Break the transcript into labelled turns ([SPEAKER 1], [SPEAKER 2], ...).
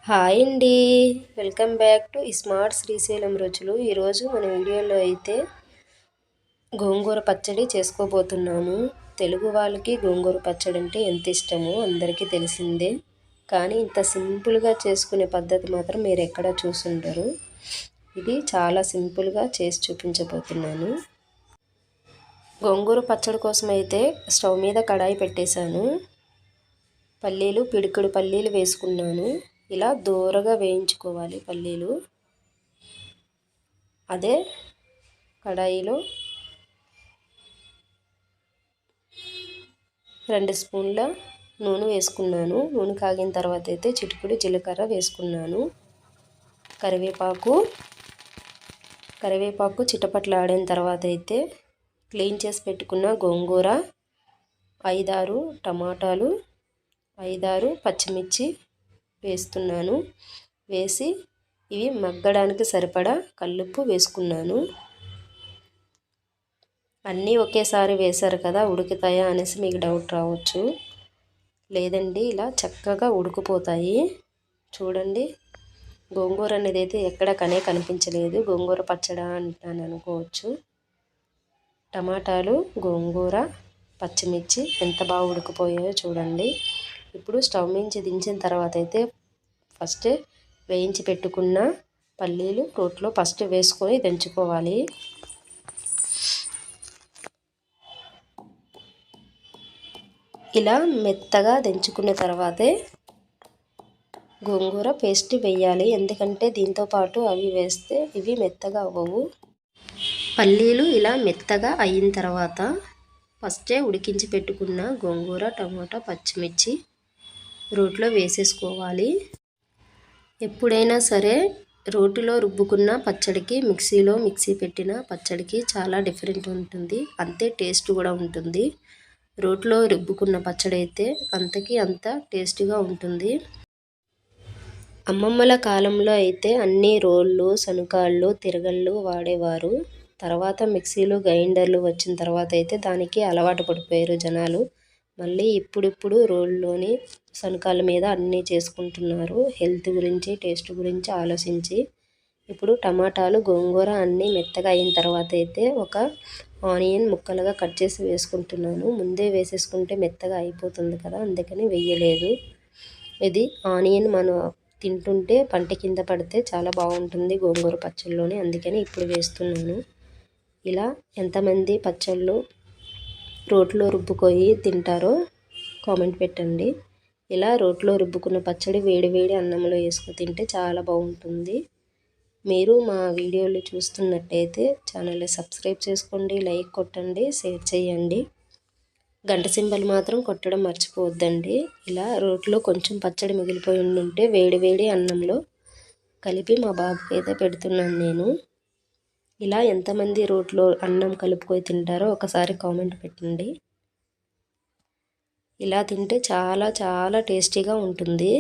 [SPEAKER 1] Hi అండి. Welcome back to smart Srisailam రుచులు. ఈరోజు మన వీడియోలో అయితే గోంగూర పచ్చడి చేసుకోబోతున్నాము. తెలుగు వాళ్ళకి గోంగూర పచ్చడి అంటే ఎంత ఇష్టమో అందరికీ తెలిసిందే. కానీ ఇంత సింపుల్గా చేసుకునే పద్ధతి మాత్రం మీరు ఎక్కడ చూసుండరు. ఇది చాలా సింపుల్గా చేసి చూపించబోతున్నాను. గోంగూర పచ్చడి కోసం అయితే స్టవ్ మీద కడాయి పెట్టేశాను. పిడికెడు పల్లీలు వేసుకున్నాను. ఇలా దూరగా వేయించుకోవాలి పల్లీలు. అదే కడాయిలో 2 స్పూన్ల నూనె వేసుకున్నాను. నూనె కాగిన తర్వాత అయితే చిటికెడు జీలకర్ర వేసుకున్నాను. కరివేపాకు చిటపట్లాడిన తర్వాత అయితే క్లీన్ చేసి పెట్టుకున్న గోంగూర, 5-6 టమాటాలు, 5-6 పచ్చిమిర్చి వేస్తున్నాను. వేసి ఇవి మగ్గడానికి సరిపడా కల్లుప్పు వేసుకున్నాను. అన్నీ ఒకేసారి వేశారు కదా, ఉడుకుతాయా అనేసి మీకు డౌట్ రావచ్చు. లేదండి, ఇలా చక్కగా ఉడికిపోతాయి. చూడండి, గోంగూర అనేది అయితే ఎక్కడ కనిపించలేదు. గోంగూర పచ్చడా అంటాను అనుకోవచ్చు. టమాటాలు, గోంగూర, పచ్చిమిర్చి ఎంత బాగా ఉడికిపోయాయో చూడండి. ఇప్పుడు స్టవ్ నుంచి దించిన తర్వాత అయితే ఫస్ట్ వేయించి పెట్టుకున్న పల్లీలు రోట్లో ఫస్ట్ వేసుకొని దంచుకోవాలి. ఇలా మెత్తగా దంచుకున్న తర్వాతే గోంగూర పేస్ట్ వేయాలి. ఎందుకంటే దీంతో పాటు అవి వేస్తే ఇవి మెత్తగా అవ్వవు. పల్లీలు ఇలా మెత్తగా అయిన తర్వాత ఫస్టే ఉడికించి పెట్టుకున్న గోంగూర, టమాటా, పచ్చిమిర్చి రోట్లో వేసేసుకోవాలి. ఎప్పుడైనా సరే రోటిలో రుబ్బుకున్న పచ్చడికి మిక్సీ పెట్టిన పచ్చడికి చాలా డిఫరెంట్ ఉంటుంది. అంతే టేస్ట్ కూడా ఉంటుంది. రోట్లో రుబ్బుకున్న పచ్చడి అయితే అంతకి అంత టేస్ట్గా ఉంటుంది. అమ్మమ్మల కాలంలో అయితే అన్ని రోళ్ళు, సనుకాళ్ళు, తిరగళ్ళు వాడేవారు. తర్వాత మిక్సీలు, గ్రైండర్లు వచ్చిన తర్వాత అయితే దానికి అలవాటు పడిపోయారు జనాలు. మళ్ళీ ఇప్పుడిప్పుడు రోల్లోని సనుకాల మీద అన్నీ చేసుకుంటున్నారు. హెల్త్ గురించి, టేస్ట్ గురించి ఆలోచించి. ఇప్పుడు టమాటాలు, గోంగూర అన్నీ మెత్తగా అయిన తర్వాత అయితే ఒక ఆనియన్ ముక్కలుగా కట్ చేసి వేసుకుంటున్నాను. ముందే వేసేసుకుంటే మెత్తగా అయిపోతుంది కదా, అందుకని వేయలేదు. ఇది ఆనియన్ మనం తింటుంటే పంట కింద పడితే చాలా బాగుంటుంది గోంగూర పచ్చళ్ళలోని, అందుకని ఇప్పుడు వేస్తున్నాను. ఇలా ఎంతమంది పచ్చళ్ళు రోట్లో రుబ్బుకొని తింటారో కామెంట్ పెట్టండి. ఇలా రోట్లో రుబ్బుకున్న పచ్చడి వేడి అన్నంలో వేసుకొని తింటే చాలా బాగుంటుంది. మీరు మా వీడియోలు చూస్తున్నట్టయితే ఛానల్ని సబ్స్క్రైబ్ చేసుకోండి, లైక్ కొట్టండి, షేర్ చేయండి. గంట సింబల్ మాత్రం కొట్టడం మర్చిపోవద్దండి. ఇలా రోట్లో కొంచెం పచ్చడి మిగిలిపోయి ఉంటే వేడి అన్నంలో కలిపి మా బాబుకి అయితే పెడుతున్నాను నేను. ఇలా ఎంతమంది రోట్లో అన్నం కలుపుకొని తింటారో ఒకసారి కామెంట్ పెట్టండి. ఇలా తింటే చాలా టేస్టీగా ఉంటుంది.